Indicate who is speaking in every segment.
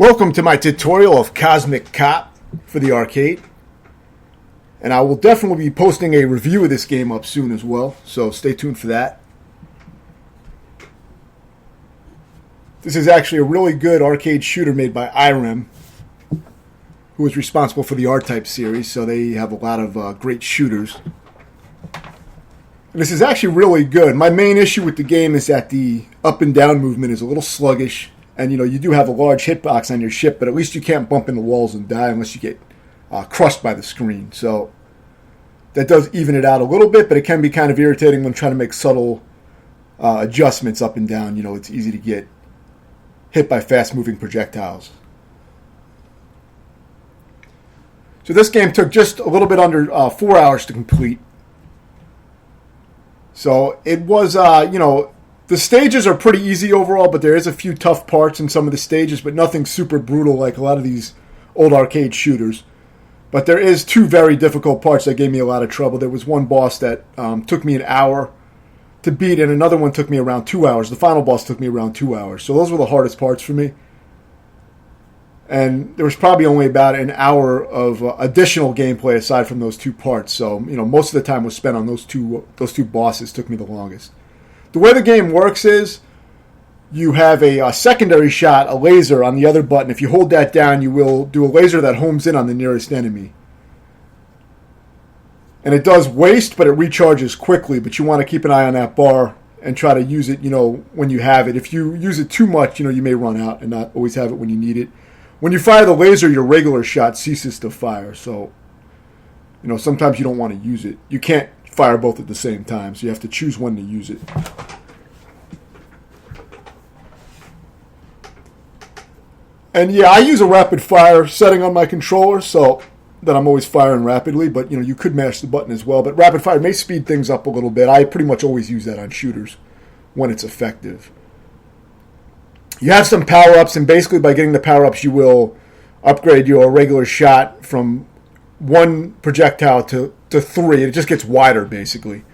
Speaker 1: Welcome to my tutorial of Cosmic Cop for the arcade. And I will definitely be posting a review of this game up soon as well, so stay tuned for that. This is actually a really good arcade shooter made by IREM, who is responsible for the R-Type series, so they have a lot of great shooters. And this is actually really good. My main issue with the game is that the up and down movement is a little sluggish. And, you do have a large hitbox on your ship, but at least you can't bump into walls and die unless you get crushed by the screen. So that does even it out a little bit, but it can be kind of irritating when trying to make subtle adjustments up and down. It's easy to get hit by fast-moving projectiles. So this game took just a little bit under 4 hours to complete. So it was, the stages are pretty easy overall, but there is a few tough parts in some of the stages, but nothing super brutal like a lot of these old arcade shooters. But there is two very difficult parts that gave me a lot of trouble. There was one boss that took me an hour to beat, and another one took me around 2 hours. The final boss took me around 2 hours. So those were the hardest parts for me. And there was probably only about an hour of additional gameplay aside from those two parts. So, most of the time was spent on those two bosses. Took me the longest. The way the game works is you have a secondary shot, a laser, on the other button. If you hold that down, you will do a laser that homes in on the nearest enemy. And it does waste, but it recharges quickly. But you want to keep an eye on that bar and try to use it, when you have it. If you use it too much, you may run out and not always have it when you need it. When you fire the laser, your regular shot ceases to fire. So, sometimes you don't want to use it. You can't fire both at the same time, so you have to choose when to use it. And yeah, I use a rapid fire setting on my controller so that I'm always firing rapidly, but you could mash the button as well. But rapid fire may speed things up a little bit. I pretty much always use that on shooters when it's effective. You have some power-ups, and basically by getting the power-ups you will upgrade your regular shot from one projectile to three. It just gets wider, basically.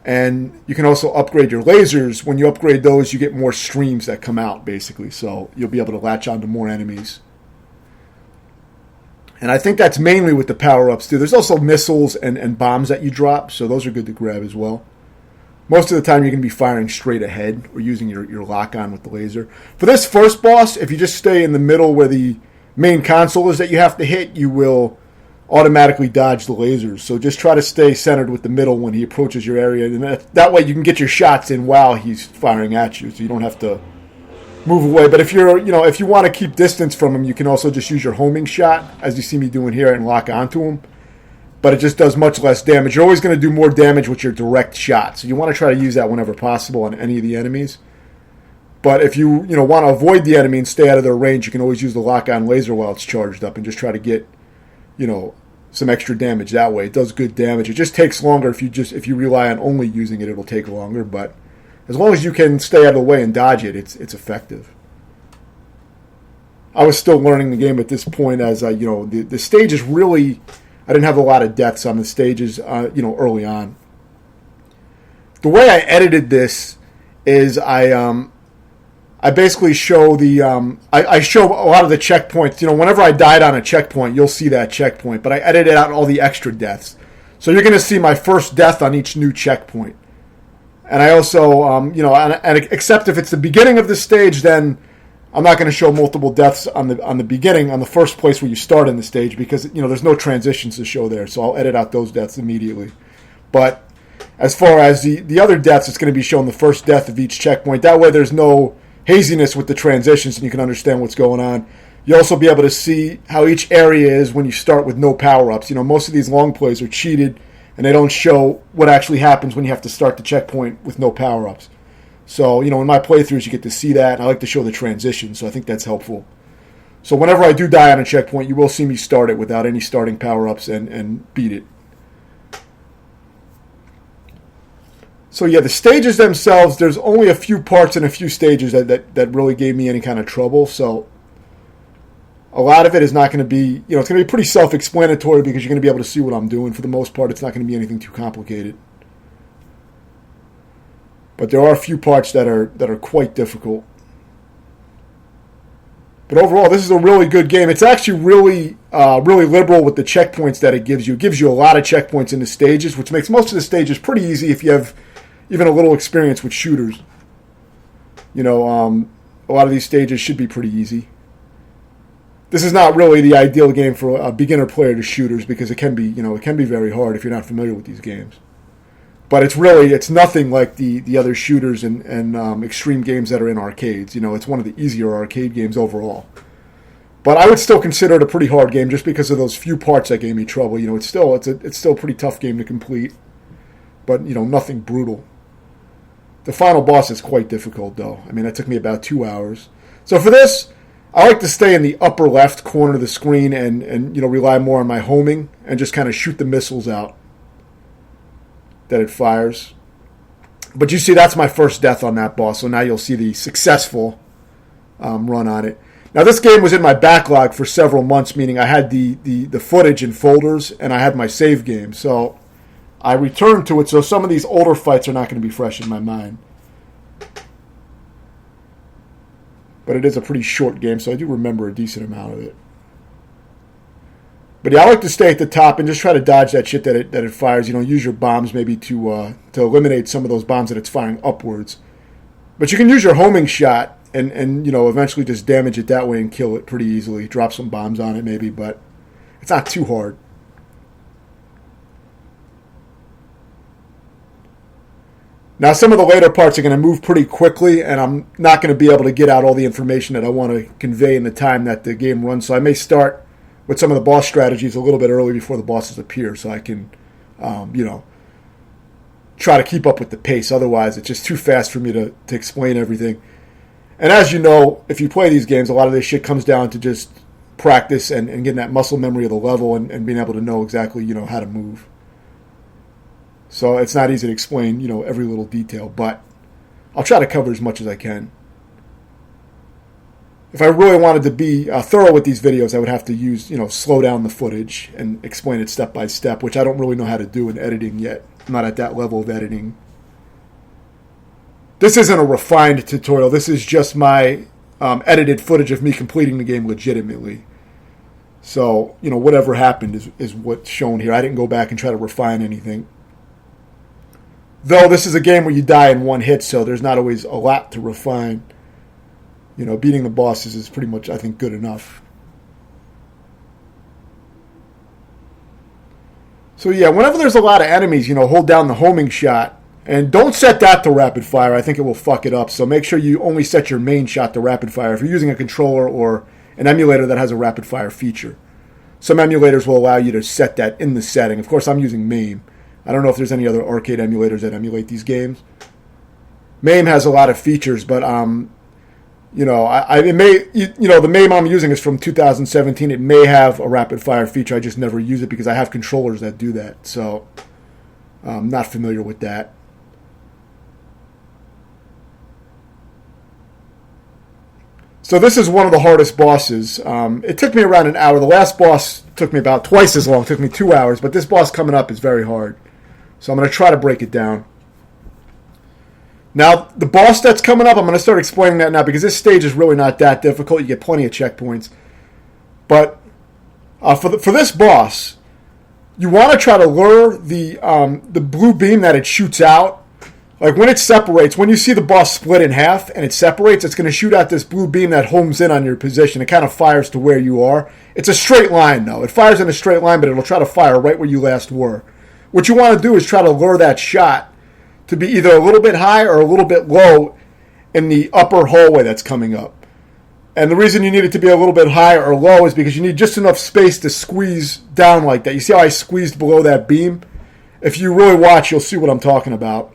Speaker 1: And you can also upgrade your lasers. When you upgrade those, you get more streams that come out, basically. So you'll be able to latch onto more enemies. And I think that's mainly with the power-ups, too. There's also missiles and bombs that you drop, so those are good to grab as well. Most of the time, you're going to be firing straight ahead or using your lock-on with the laser. For this first boss, if you just stay in the middle where the main console is that you have to hit, you will automatically dodge the lasers. So just try to stay centered with the middle when he approaches your area. And that way you can get your shots in while he's firing at you, so you don't have to move away. But if if you want to keep distance from him, you can also just use your homing shot, as you see me doing here, and lock onto him. But it just does much less damage. You're always going to do more damage with your direct shot. So you want to try to use that whenever possible on any of the enemies. But if you want to avoid the enemy and stay out of their range, you can always use the lock-on laser while it's charged up and just try to get, some extra damage that way. It does good damage. It just takes longer if you rely on only using it. It'll take longer. But as long as you can stay out of the way and dodge it, it's effective. I was still learning the game at this point, as the stage is really. I didn't have a lot of deaths on the stages, early on. The way I edited this is I basically show I show a lot of the checkpoints. Whenever I died on a checkpoint, you'll see that checkpoint, but I edited out all the extra deaths. So you're going to see my first death on each new checkpoint. And I also, except if it's the beginning of the stage, then I'm not going to show multiple deaths on the beginning, on the first place where you start in the stage, because there's no transitions to show there. So I'll edit out those deaths immediately. But as far as the other deaths, it's going to be showing the first death of each checkpoint. That way there's no haziness with the transitions and you can understand what's going on. You'll also be able to see how each area is when you start with no power-ups. Most of these long plays are cheated and they don't show what actually happens when you have to start the checkpoint with no power-ups. So, in my playthroughs, you get to see that, and I like to show the transition, so I think that's helpful. So whenever I do die on a checkpoint, you will see me start it without any starting power-ups and beat it. So yeah, the stages themselves, there's only a few parts and a few stages that really gave me any kind of trouble, so a lot of it is not going to be, it's going to be pretty self-explanatory because you're going to be able to see what I'm doing. For the most part, it's not going to be anything too complicated. But there are a few parts that are quite difficult. But overall, this is a really good game. It's actually really liberal with the checkpoints that it gives you. It gives you a lot of checkpoints in the stages, which makes most of the stages pretty easy if you have even a little experience with shooters. A lot of these stages should be pretty easy. This is not really the ideal game for a beginner player to shooters because it can be very hard if you're not familiar with these games. But it's nothing like the other shooters and extreme games that are in arcades. It's one of the easier arcade games overall. But I would still consider it a pretty hard game just because of those few parts that gave me trouble. It's still a pretty tough game to complete, but nothing brutal. The final boss is quite difficult though. That took me about 2 hours. So for this, I like to stay in the upper left corner of the screen and rely more on my homing and just kind of shoot the missiles out that it fires. But you see, that's my first death on that boss, so now you'll see the successful run on it. Now, this game was in my backlog for several months, meaning I had the footage in folders, and I had my save game. So I returned to it, so some of these older fights are not going to be fresh in my mind. But it is a pretty short game, so I do remember a decent amount of it. But yeah, I like to stay at the top and just try to dodge that shit that it fires. Use your bombs maybe to eliminate some of those bombs that it's firing upwards. But you can use your homing shot and eventually just damage it that way and kill it pretty easily. Drop some bombs on it maybe, but it's not too hard. Now, some of the later parts are going to move pretty quickly, and I'm not going to be able to get out all the information that I want to convey in the time that the game runs. So I may start with some of the boss strategies a little bit early before the bosses appear, so I can, try to keep up with the pace. Otherwise, it's just too fast for me to explain everything. And as you know, if you play these games, a lot of this shit comes down to just practice and getting that muscle memory of the level and being able to know exactly, how to move. So it's not easy to explain, every little detail, but I'll try to cover as much as I can. If I really wanted to be thorough with these videos, I would have to use, slow down the footage and explain it step by step, which I don't really know how to do in editing yet. I'm not at that level of editing. This isn't a refined tutorial. This is just my edited footage of me completing the game legitimately. So, whatever happened is what's shown here. I didn't go back and try to refine anything. Though this is a game where you die in one hit, so there's not always a lot to refine. Beating the bosses is pretty much, I think, good enough. So yeah, whenever there's a lot of enemies, hold down the homing shot. And don't set that to rapid fire. I think it will fuck it up. So make sure you only set your main shot to rapid fire if you're using a controller or an emulator that has a rapid fire feature. Some emulators will allow you to set that in the setting. Of course, I'm using MAME. I don't know if there's any other arcade emulators that emulate these games. MAME has a lot of features, but the MAME I'm using is from 2017. It may have a rapid fire feature. I just never use it because I have controllers that do that. So I'm not familiar with that. So this is one of the hardest bosses. It took me around an hour. The last boss took me about twice as long. It took me 2 hours. But this boss coming up is very hard. So I'm going to try to break it down. Now, the boss that's coming up, I'm going to start explaining that now because this stage is really not that difficult. You get plenty of checkpoints. But for this boss, you want to try to lure the blue beam that it shoots out. Like when it separates, when you see the boss split in half and it separates, it's going to shoot out this blue beam that homes in on your position. It kind of fires to where you are. It's a straight line, though. It fires in a straight line, but it'll try to fire right where you last were. What you want to do is try to lure that shot to be either a little bit high or a little bit low in the upper hallway that's coming up. And the reason you need it to be a little bit high or low is because you need just enough space to squeeze down like that. You see how I squeezed below that beam? If you really watch, you'll see what I'm talking about.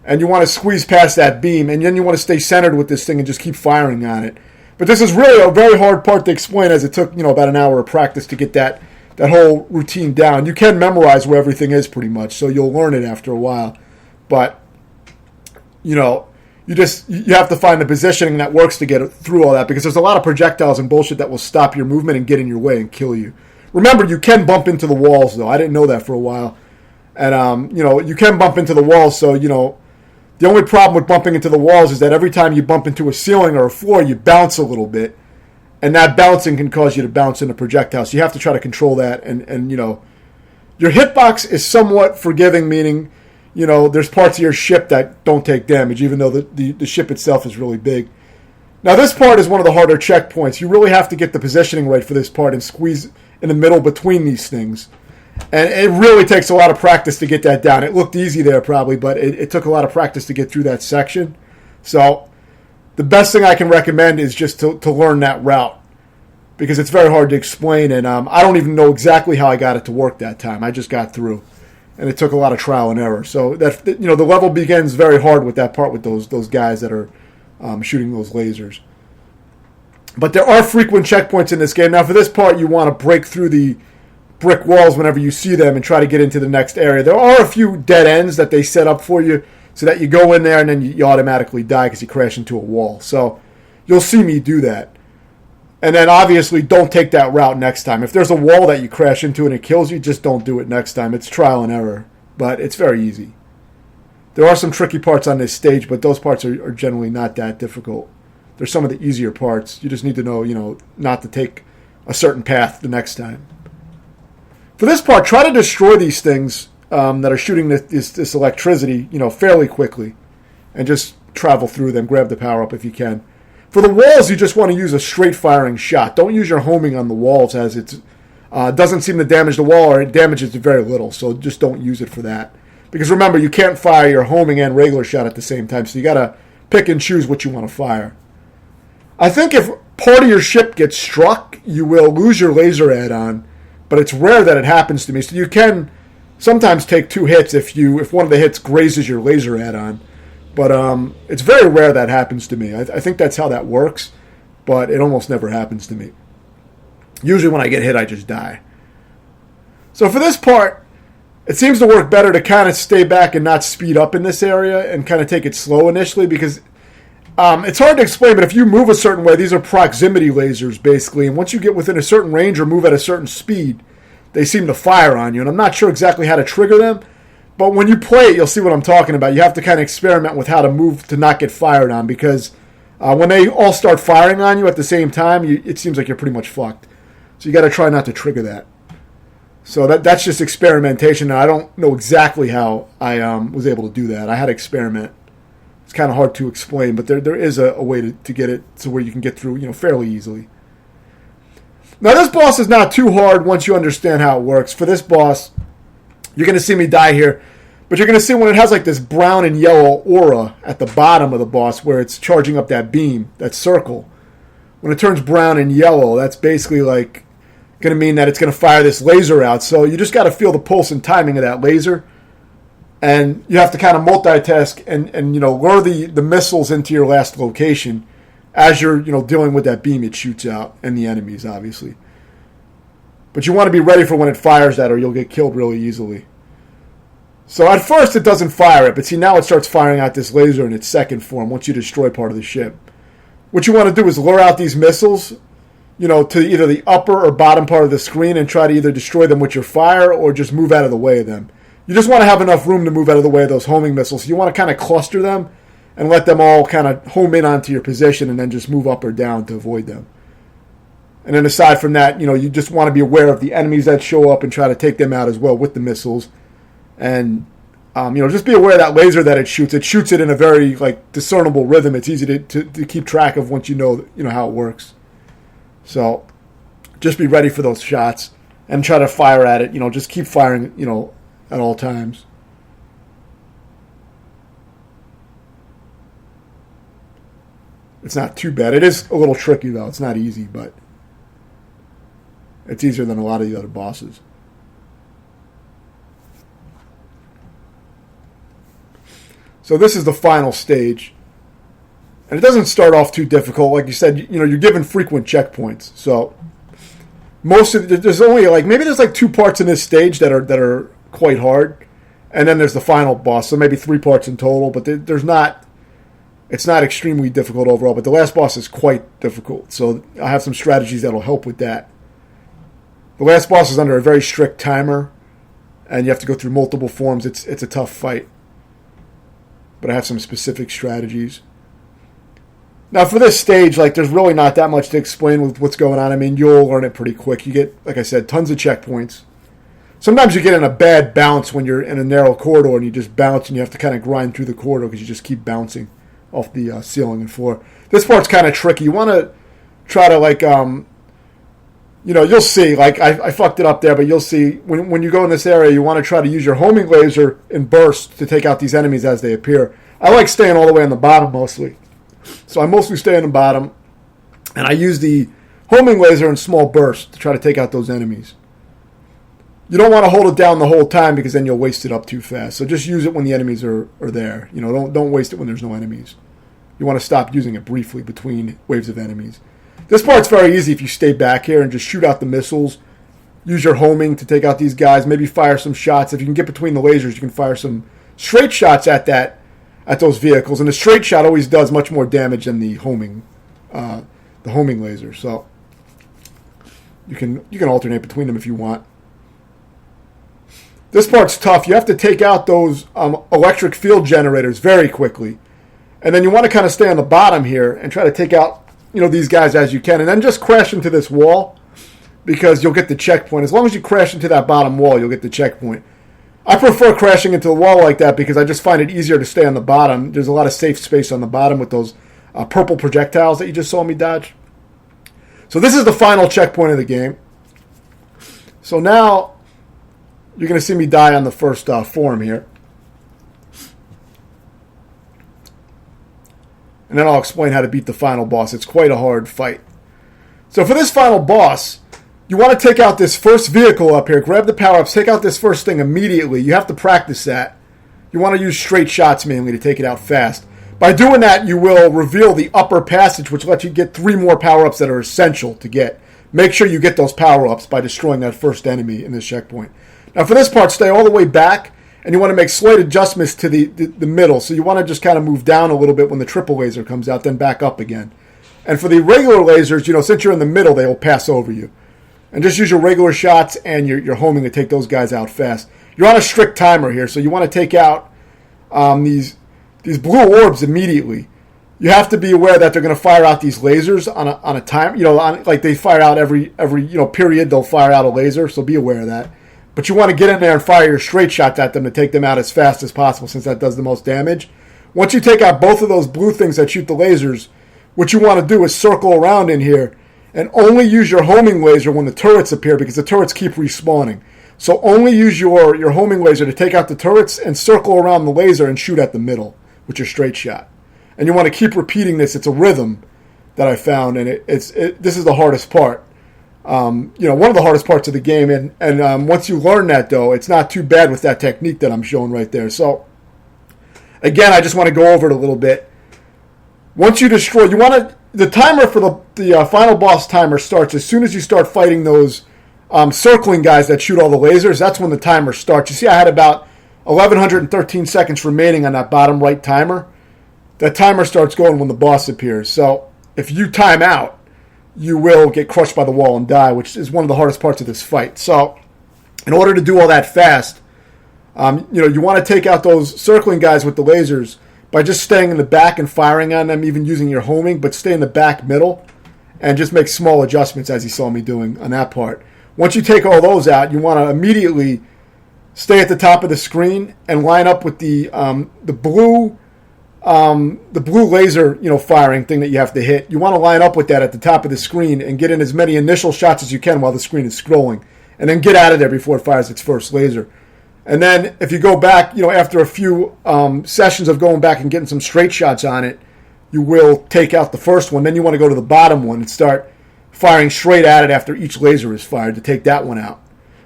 Speaker 1: And you want to squeeze past that beam, and then you want to stay centered with this thing and just keep firing on it. But this is really a very hard part to explain, as it took about an hour of practice to get that whole routine down. You can memorize where everything is pretty much, so you'll learn it after a while. But you have to find the positioning that works to get through all that, because there's a lot of projectiles and bullshit that will stop your movement and get in your way and kill you. Remember, you can bump into the walls, though. I didn't know that for a while. And you can bump into the walls, so the only problem with bumping into the walls is that every time you bump into a ceiling or a floor, you bounce a little bit. And that bouncing can cause you to bounce into projectiles. So you have to try to control that. And your hitbox is somewhat forgiving, meaning, there's parts of your ship that don't take damage, even though the ship itself is really big. Now, this part is one of the harder checkpoints. You really have to get the positioning right for this part and squeeze in the middle between these things. And it really takes a lot of practice to get that down. It looked easy there probably, but it took a lot of practice to get through that section. So the best thing I can recommend is just to learn that route, because it's very hard to explain, and I don't even know exactly how I got it to work that time. I just got through, and it took a lot of trial and error. So that the level begins very hard with that part with those guys that are shooting those lasers. But there are frequent checkpoints in this game. Now, for this part, you want to break through the brick walls whenever you see them and try to get into the next area. There are a few dead ends that they set up for you so that you go in there and then you automatically die because you crash into a wall. So you'll see me do that. And then obviously don't take that route next time. If there's a wall that you crash into and it kills you, just don't do it next time. It's trial and error, but it's very easy. There are some tricky parts on this stage, but those parts are generally not that difficult. They're some of the easier parts. You just need to know, not to take a certain path the next time. For this part, try to destroy these things that are shooting this electricity, fairly quickly, and just travel through them. Grab the power up if you can. For the walls, you just want to use a straight firing shot. Don't use your homing on the walls, as it doesn't seem to damage the wall, or it damages it very little. So just don't use it for that. Because remember, you can't fire your homing and regular shot at the same time, so you got to pick and choose what you want to fire. I think if part of your ship gets struck, you will lose your laser add-on. But it's rare that it happens to me. So you can sometimes take 2 hits if one of the hits grazes your laser add-on. But it's very rare that happens to me. I think that's how that works, but it almost never happens to me. Usually when I get hit, I just die. So for this part, it seems to work better to kind of stay back and not speed up in this area and kind of take it slow initially, because it's hard to explain, but if you move a certain way, these are proximity lasers, basically, and once you get within a certain range or move at a certain speed, they seem to fire on you, and I'm not sure exactly how to trigger them, but when you play it, you'll see what I'm talking about. You have to kind of experiment with how to move to not get fired on, because when they all start firing on you at the same time, it seems like you're pretty much fucked. So you got to try not to trigger that. So that's just experimentation, and I don't know exactly how I was able to do that. I had to experiment. It's kind of hard to explain, but there is a way to get it to where you can get through, fairly easily. Now, this boss is not too hard once you understand how it works. For this boss, you're going to see me die here, but you're going to see when it has like this brown and yellow aura at the bottom of the boss where it's charging up that beam, that circle. When it turns brown and yellow, that's basically like going to mean that it's going to fire this laser out. So you just got to feel the pulse and timing of that laser. And you have to kind of multitask and lure the missiles into your last location as you're dealing with that beam it shoots out and the enemies, obviously. But you want to be ready for when it fires that, or you'll get killed really easily. So at first it doesn't fire it, but see, now it starts firing out this laser in its second form once you destroy part of the ship. What you want to do is lure out these missiles, to either the upper or bottom part of the screen and try to either destroy them with your fire or just move out of the way of them. You just want to have enough room to move out of the way of those homing missiles. So you want to kind of cluster them and let them all kind of home in onto your position and then just move up or down to avoid them. And then aside from that, you just want to be aware of the enemies that show up and try to take them out as well with the missiles. And, just be aware of that laser that it shoots. It shoots it in a very, discernible rhythm. It's easy to keep track of once you know how it works. So just be ready for those shots and try to fire at it. Just keep firing, at all times. It's not too bad. It is a little tricky, though. It's not easy, but it's easier than a lot of the other bosses. So this is the final stage. And it doesn't start off too difficult. Like you said, you're given frequent checkpoints. So there's only maybe there's 2 parts in this stage that are quite hard, and then there's the final boss, so maybe 3 parts in total, but it's not extremely difficult overall, but the last boss is quite difficult, so I have some strategies that'll help with that. The last boss is under a very strict timer, and you have to go through multiple forms. It's a tough fight, but I have some specific strategies. Now, for this stage, like, there's really not that much to explain with what's going on. I mean, you'll learn it pretty quick. You get, like I said, tons of checkpoints. Sometimes you get in a bad bounce when you're in a narrow corridor and you just bounce and you have to kind of grind through the corridor because you just keep bouncing off the ceiling and floor. This part's kind of tricky. You want to try to, like, you'll see. Like, I fucked it up there, but you'll see. When you go in this area, you want to try to use your homing laser and burst to take out these enemies as they appear. I like staying all the way on the bottom mostly. So I mostly stay on the bottom, and I use the homing laser in small bursts to try to take out those enemies. You don't want to hold it down the whole time because then you'll waste it up too fast. So just use it when the enemies are there. Don't waste it when there's no enemies. You want to stop using it briefly between waves of enemies. This part's very easy if you stay back here and just shoot out the missiles. Use your homing to take out these guys. Maybe fire some shots. If you can get between the lasers, you can fire some straight shots at those vehicles, and the straight shot always does much more damage than the homing laser. So you can alternate between them if you want. This part's tough. You have to take out those electric field generators very quickly, and then you want to kind of stay on the bottom here and try to take out these guys as you can, and then just crash into this wall because you'll get the checkpoint. As long as you crash into that bottom wall, you'll get the checkpoint. I prefer crashing into the wall like that because I just find it easier to stay on the bottom. There's a lot of safe space on the bottom with those purple projectiles that you just saw me dodge. So this is the final checkpoint of the game. So now you're going to see me die on the first form here. And then I'll explain how to beat the final boss. It's quite a hard fight. So for this final boss, you want to take out this first vehicle up here. Grab the power-ups. Take out this first thing immediately. You have to practice that. You want to use straight shots mainly to take it out fast. By doing that, you will reveal the upper passage, which lets you get 3 more power-ups that are essential to get. Make sure you get those power-ups by destroying that first enemy in this checkpoint. Now for this part, stay all the way back, and you want to make slight adjustments to the middle. So you want to just kind of move down a little bit when the triple laser comes out, then back up again. And for the regular lasers, since you're in the middle, they will pass over you. And just use your regular shots and your homing to take those guys out fast. You're on a strict timer here, so you want to take out these blue orbs immediately. You have to be aware that they're going to fire out these lasers on a time. Like they fire out every period. They'll fire out a laser, so be aware of that. But you want to get in there and fire your straight shots at them to take them out as fast as possible, since that does the most damage. Once you take out both of those blue things that shoot the lasers, what you want to do is circle around in here and only use your homing laser when the turrets appear, because the turrets keep respawning. So only use your homing laser to take out the turrets and circle around the laser and shoot at the middle with your straight shot. And you want to keep repeating this. It's a rhythm that I found, and this is the hardest part. One of the hardest parts of the game, and once you learn that, though, it's not too bad with that technique that I'm showing right there. So again, I just want to go over it a little bit. Once you destroy, the timer for the final boss timer starts as soon as you start fighting those circling guys that shoot all the lasers. That's when the timer starts. You see, I had about 1,113 seconds remaining on that bottom right timer. That timer starts going when the boss appears. So if you time out, you will get crushed by the wall and die, which is one of the hardest parts of this fight. So in order to do all that fast, you want to take out those circling guys with the lasers by just staying in the back and firing on them, even using your homing, but stay in the back middle and just make small adjustments as you saw me doing on that part. Once you take all those out, you want to immediately stay at the top of the screen and line up with the blue laser, firing thing that you have to hit. You want to line up with that at the top of the screen and get in as many initial shots as you can while the screen is scrolling, and then get out of there before it fires its first laser. And then if you go back, after a few sessions of going back and getting some straight shots on it, you will take out the first one. Then you want to go to the bottom one and start firing straight at it after each laser is fired to take that one out.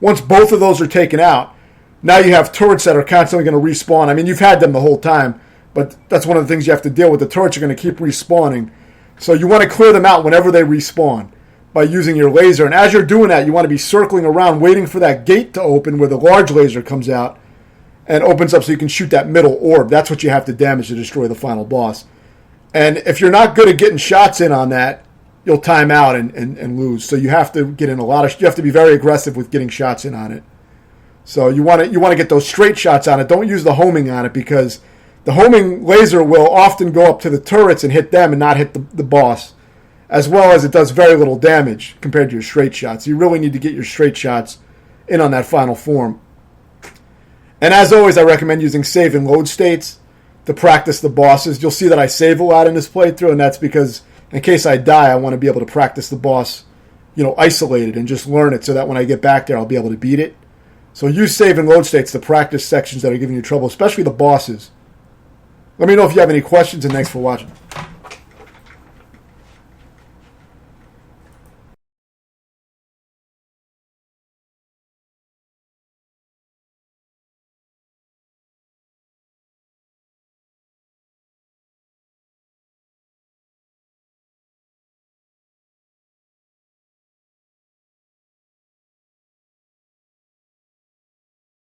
Speaker 1: Once both of those are taken out, now you have turrets that are constantly going to respawn. I mean, you've had them the whole time, but that's one of the things you have to deal with. The turrets are going to keep respawning. So you want to clear them out whenever they respawn by using your laser. And as you're doing that, you want to be circling around, waiting for that gate to open where the large laser comes out and opens up so you can shoot that middle orb. That's what you have to damage to destroy the final boss. And if you're not good at getting shots in on that, you'll time out and lose. So you have to get in you have to be very aggressive with getting shots in on it. So you want to get those straight shots on it. Don't use the homing on it, because The homing laser will often go up to the turrets and hit them and not hit the boss, as well as it does very little damage compared to your straight shots. You really need to get your straight shots in on that final form. And as always, I recommend using save and load states to practice the bosses. You'll see that I save a lot in this playthrough, and that's because in case I die, I want to be able to practice the boss, isolated and just learn it so that when I get back there, I'll be able to beat it. So use save and load states to practice sections that are giving you trouble, especially the bosses. Let me know if you have any questions, and thanks for watching.